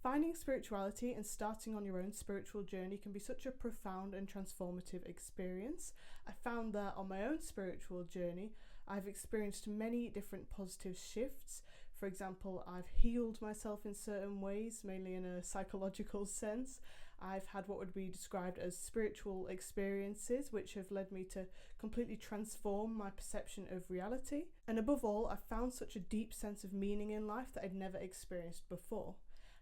Finding spirituality and starting on your own spiritual journey can be such a profound and transformative experience. I found that on my own spiritual journey, I've experienced many different positive shifts. For example, I've healed myself in certain ways, mainly in a psychological sense. I've had what would be described as spiritual experiences, which have led me to completely transform my perception of reality. And above all, I've found such a deep sense of meaning in life that I'd never experienced before.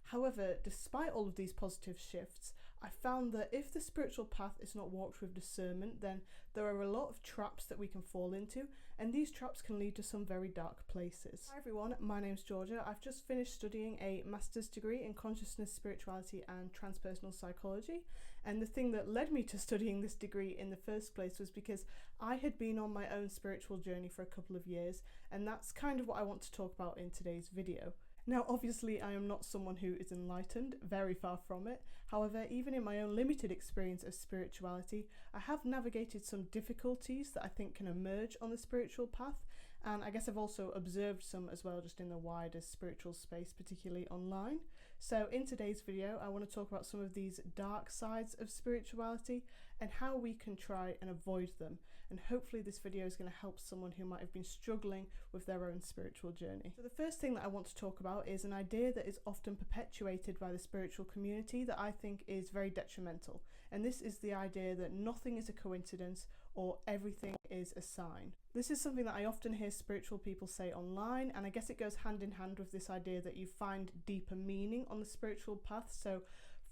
However, despite all of these positive shifts, I found that if the spiritual path is not walked with discernment, then there are a lot of traps that we can fall into, and these traps can lead to some very dark places. Hi everyone, my name's Georgia. I've just finished studying a master's degree in consciousness, spirituality and transpersonal psychology, and the thing that led me to studying this degree in the first place was because I had been on my own spiritual journey for a couple of years, and that's kind of what I want to talk about in today's video. Now, obviously, I am not someone who is enlightened, very far from it. However, even in my own limited experience of spirituality, I have navigated some difficulties that I think can emerge on the spiritual path, and I guess I've also observed some as well just in the wider spiritual space, particularly online. So in today's video, I want to talk about some of these dark sides of spirituality and how we can try and avoid them. And hopefully this video is going to help someone who might have been struggling with their own spiritual journey. So the first thing that I want to talk about is an idea that is often perpetuated by the spiritual community that I think is very detrimental. And this is the idea that nothing is a coincidence or everything is a sign. This is something that I often hear spiritual people say online, and I guess it goes hand in hand with this idea that you find deeper meaning on the spiritual path. So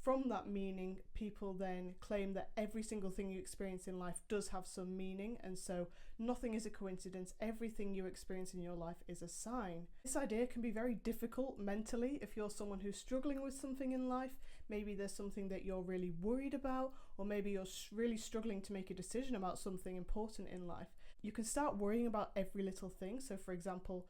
from that meaning, people then claim that every single thing you experience in life does have some meaning, and so nothing is a coincidence, everything you experience in your life is a sign. This idea can be very difficult mentally if you're someone who's struggling with something in life. Maybe there's something that you're really worried about, or maybe you're really struggling to make a decision about something important in life. You can start worrying about every little thing. So for example,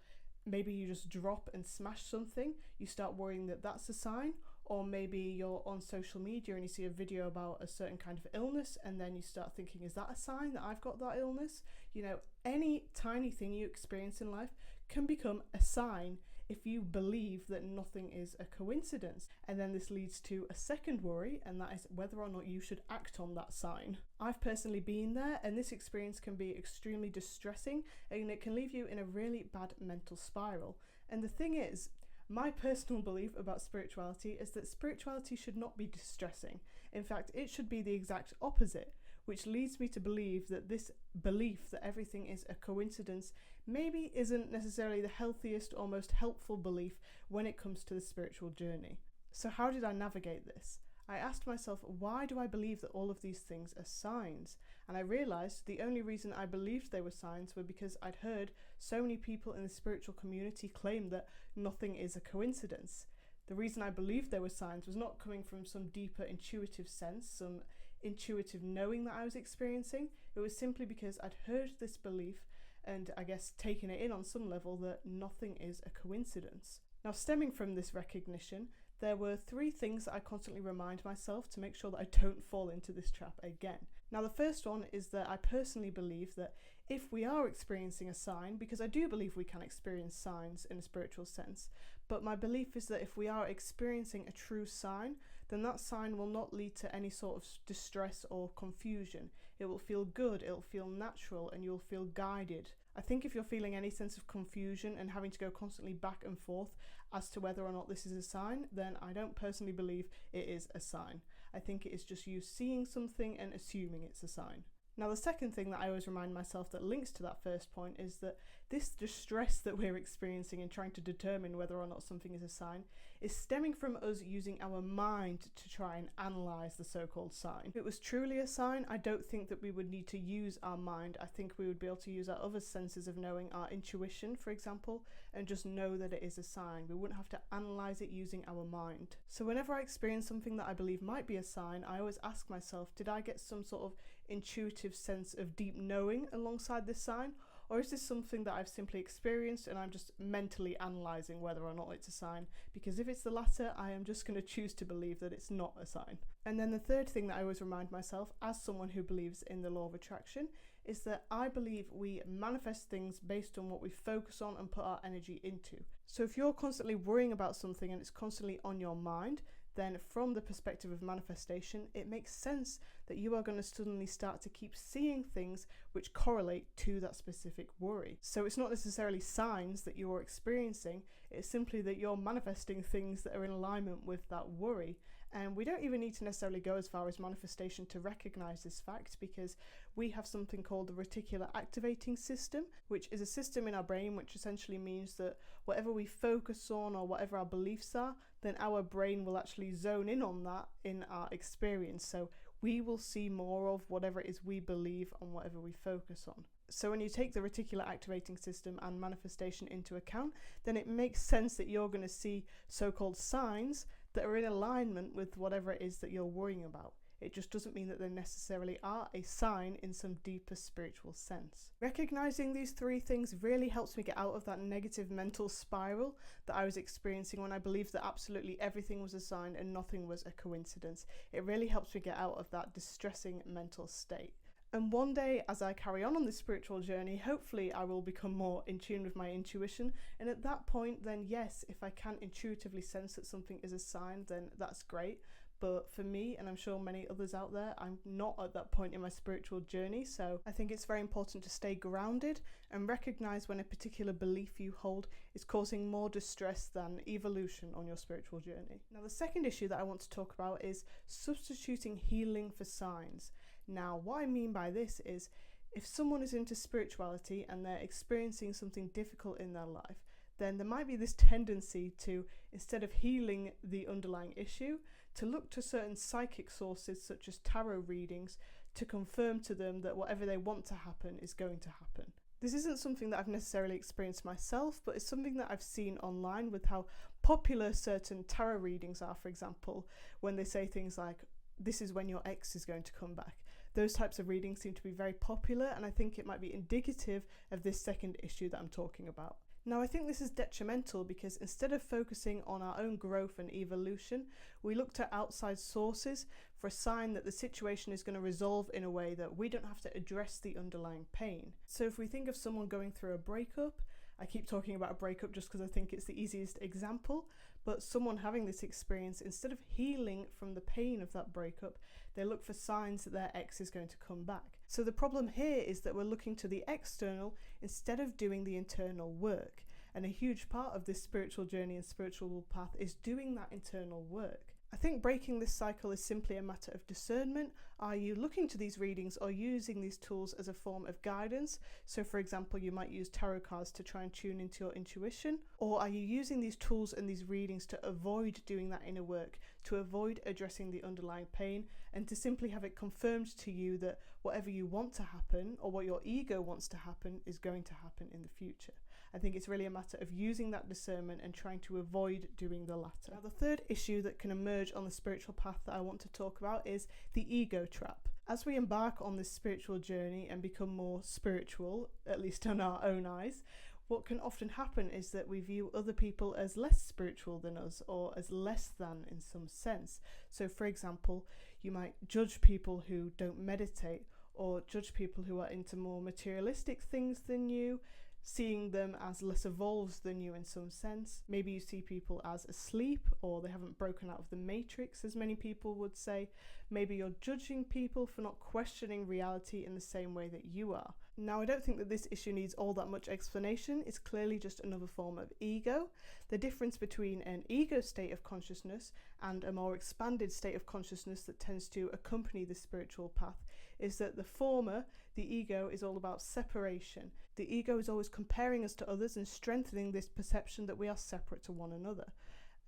maybe you just drop and smash something, you start worrying that that's a sign. Or maybe you're on social media and you see a video about a certain kind of illness, and then you start thinking, is that a sign that I've got that illness? You know, any tiny thing you experience in life can become a sign if you believe that nothing is a coincidence. And then this leads to a second worry, and that is whether or not you should act on that sign. I've personally been there, and this experience can be extremely distressing, and it can leave you in a really bad mental spiral. And the thing is, my personal belief about spirituality is that spirituality should not be distressing. In fact, it should be the exact opposite, which leads me to believe that this belief that everything is a coincidence maybe isn't necessarily the healthiest or most helpful belief when it comes to the spiritual journey. So how did I navigate this? I asked myself, why do I believe that all of these things are signs? And I realised the only reason I believed they were signs were because I'd heard so many people in the spiritual community claim that nothing is a coincidence. The reason I believed they were signs was not coming from some deeper intuitive sense, some intuitive knowing that I was experiencing. It was simply because I'd heard this belief and I guess taken it in on some level that nothing is a coincidence. Now, stemming from this recognition, there were three things that I constantly remind myself to make sure that I don't fall into this trap again. Now, the first one is that I personally believe that if we are experiencing a sign, because I do believe we can experience signs in a spiritual sense, but my belief is that if we are experiencing a true sign, then that sign will not lead to any sort of distress or confusion. It will feel good, it'll feel natural, and you'll feel guided. I think if you're feeling any sense of confusion and having to go constantly back and forth as to whether or not this is a sign, then I don't personally believe it is a sign. I think it is just you seeing something and assuming it's a sign. Now, the second thing that I always remind myself that links to that first point is that this distress that we're experiencing in trying to determine whether or not something is a sign is stemming from us using our mind to try and analyse the so-called sign. If it was truly a sign, I don't think that we would need to use our mind. I think we would be able to use our other senses of knowing, our intuition, for example, and just know that it is a sign. We wouldn't have to analyse it using our mind. So whenever I experience something that I believe might be a sign, I always ask myself, did I get some sort of intuitive sense of deep knowing alongside this sign, or is this something that I've simply experienced and I'm just mentally analysing whether or not it's a sign? Because if it's the latter, I am just going to choose to believe that it's not a sign. And then the third thing that I always remind myself as someone who believes in the law of attraction is that I believe we manifest things based on what we focus on and put our energy into. So if you're constantly worrying about something and it's constantly on your mind, then from the perspective of manifestation, it makes sense that you are going to suddenly start to keep seeing things which correlate to that specific worry. So it's not necessarily signs that you're experiencing, it's simply that you're manifesting things that are in alignment with that worry. And we don't even need to necessarily go as far as manifestation to recognize this fact, because we have something called the reticular activating system, which is a system in our brain which essentially means that whatever we focus on or whatever our beliefs are, then our brain will actually zone in on that in our experience. So we will see more of whatever it is we believe on whatever we focus on. So when you take the reticular activating system and manifestation into account, then it makes sense that you're going to see so-called signs that are in alignment with whatever it is that you're worrying about. It just doesn't mean that they necessarily are a sign in some deeper spiritual sense. Recognizing these three things really helps me get out of that negative mental spiral that I was experiencing when I believed that absolutely everything was a sign and nothing was a coincidence. It really helps me get out of that distressing mental state. And one day, as I carry on this spiritual journey, hopefully I will become more in tune with my intuition. And at that point, then yes, if I can intuitively sense that something is a sign, then that's great. But for me, and I'm sure many others out there, I'm not at that point in my spiritual journey. So I think it's very important to stay grounded and recognize when a particular belief you hold is causing more distress than evolution on your spiritual journey. Now, the second issue that I want to talk about is substituting healing for signs. Now, what I mean by this is if someone is into spirituality and they're experiencing something difficult in their life, then there might be this tendency to, instead of healing the underlying issue, to look to certain psychic sources such as tarot readings to confirm to them that whatever they want to happen is going to happen. This isn't something that I've necessarily experienced myself, but it's something that I've seen online with how popular certain tarot readings are, for example, when they say things like, this is when your ex is going to come back. Those types of readings seem to be very popular, and I think it might be indicative of this second issue that I'm talking about. Now, I think this is detrimental because instead of focusing on our own growth and evolution, we look to outside sources for a sign that the situation is going to resolve in a way that we don't have to address the underlying pain. So if we think of someone going through a breakup, I keep talking about a breakup just because I think it's the easiest example, but someone having this experience, instead of healing from the pain of that breakup, they look for signs that their ex is going to come back. So the problem here is that we're looking to the external instead of doing the internal work. And a huge part of this spiritual journey and spiritual path is doing that internal work. I think breaking this cycle is simply a matter of discernment. Are you looking to these readings or using these tools as a form of guidance? So for example, you might use tarot cards to try and tune into your intuition. Or are you using these tools and these readings to avoid doing that inner work, to avoid addressing the underlying pain, and to simply have it confirmed to you that whatever you want to happen or what your ego wants to happen is going to happen in the future? I think it's really a matter of using that discernment and trying to avoid doing the latter. Now, the third issue that can emerge on the spiritual path that I want to talk about is the ego trap. As we embark on this spiritual journey and become more spiritual, at least in our own eyes, what can often happen is that we view other people as less spiritual than us or as less than in some sense. So for example, you might judge people who don't meditate or judge people who are into more materialistic things than you, seeing them as less evolved than you in some sense. Maybe you see people as asleep or they haven't broken out of the matrix, as many people would say. Maybe you're judging people for not questioning reality in the same way that you are. Now, I don't think that this issue needs all that much explanation. It's clearly just another form of ego. The difference between an ego state of consciousness and a more expanded state of consciousness that tends to accompany the spiritual path is that the former, the ego, is all about separation. The ego is always comparing us to others and strengthening this perception that we are separate to one another.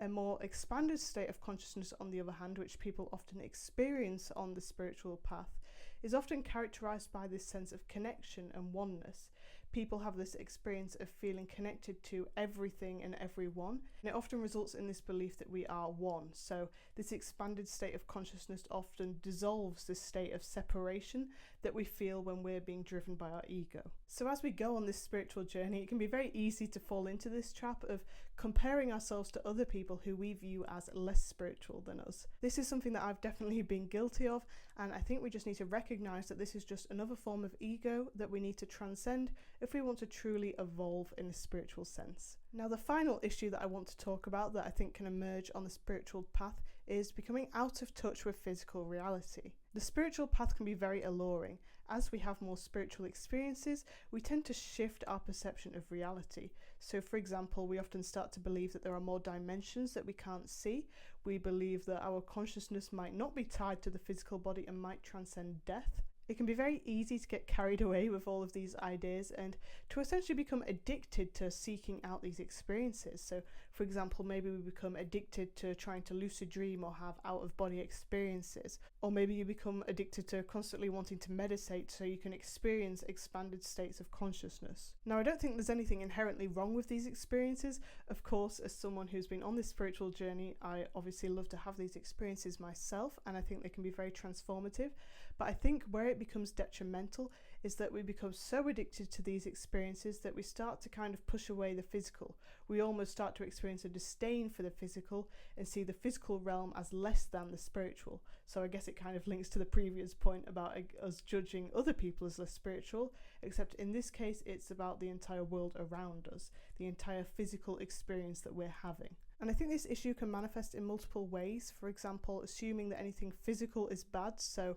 A more expanded state of consciousness, on the other hand, which people often experience on the spiritual path, is often characterized by this sense of connection and oneness. People have this experience of feeling connected to everything and everyone, and it often results in this belief that we are one. So this expanded state of consciousness often dissolves this state of separation that we feel when we're being driven by our ego. So as we go on this spiritual journey, it can be very easy to fall into this trap of comparing ourselves to other people who we view as less spiritual than us. This is something that I've definitely been guilty of, and I think we just need to recognize that this is just another form of ego that we need to transcend if we want to truly evolve in a spiritual sense. Now, the final issue that I want to talk about that I think can emerge on the spiritual path is becoming out of touch with physical reality. The spiritual path can be very alluring. As we have more spiritual experiences, we tend to shift our perception of reality. So, for example, we often start to believe that there are more dimensions that we can't see. We believe that our consciousness might not be tied to the physical body and might transcend death. It can be very easy to get carried away with all of these ideas and to essentially become addicted to seeking out these experiences. So, for example, maybe we become addicted to trying to lucid dream or have out-of-body experiences. Or maybe you become addicted to constantly wanting to meditate so you can experience expanded states of consciousness. Now, I don't think there's anything inherently wrong with these experiences. Of course, as someone who's been on this spiritual journey, I obviously love to have these experiences myself, and I think they can be very transformative. But I think where it becomes detrimental is that we become so addicted to these experiences that we start to kind of push away the physical. We almost start to experience a disdain for the physical and see the physical realm as less than the spiritual. So I guess it kind of links to the previous point about us judging other people as less spiritual, except in this case it's about the entire world around us, the entire physical experience that we're having. And I think this issue can manifest in multiple ways. For example, assuming that anything physical is bad, so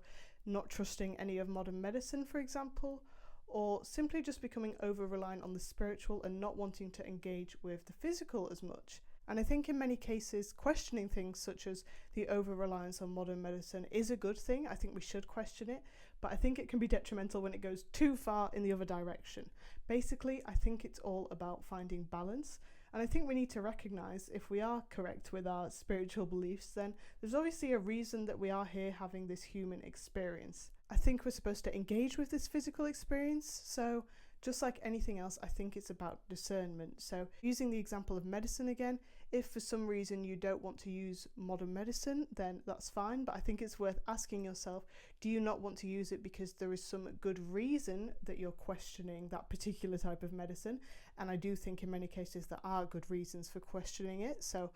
not trusting any of modern medicine, for example, or simply just becoming over-reliant on the spiritual and not wanting to engage with the physical as much. And I think in many cases, questioning things such as the over-reliance on modern medicine is a good thing. I think we should question it, but I think it can be detrimental when it goes too far in the other direction. Basically, I think it's all about finding balance. And I think we need to recognise if we are correct with our spiritual beliefs, then there's obviously a reason that we are here having this human experience. I think we're supposed to engage with this physical experience, so just like anything else, I think it's about discernment. So using the example of medicine again, if for some reason you don't want to use modern medicine, then that's fine, but I think it's worth asking yourself, do you not want to use it because there is some good reason that you're questioning that particular type of medicine? And I do think in many cases there are good reasons for questioning it, so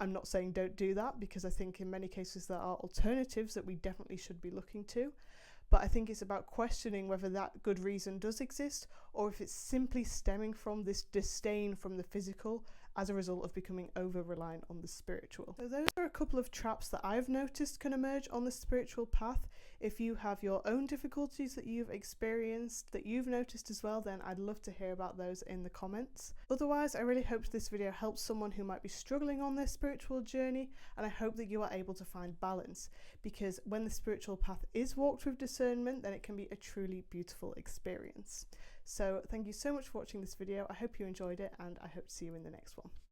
I'm not saying don't do that, because I think in many cases there are alternatives that we definitely should be looking to. But I think it's about questioning whether that good reason does exist or if it's simply stemming from this disdain from the physical as a result of becoming over-reliant on the spiritual. So those are a couple of traps that I've noticed can emerge on the spiritual path. If you have your own difficulties that you've experienced, that you've noticed as well, then I'd love to hear about those in the comments. Otherwise, I really hope this video helps someone who might be struggling on their spiritual journey, and I hope that you are able to find balance, because when the spiritual path is walked with discernment, then it can be a truly beautiful experience. So thank you so much for watching this video. I hope you enjoyed it, and I hope to see you in the next one.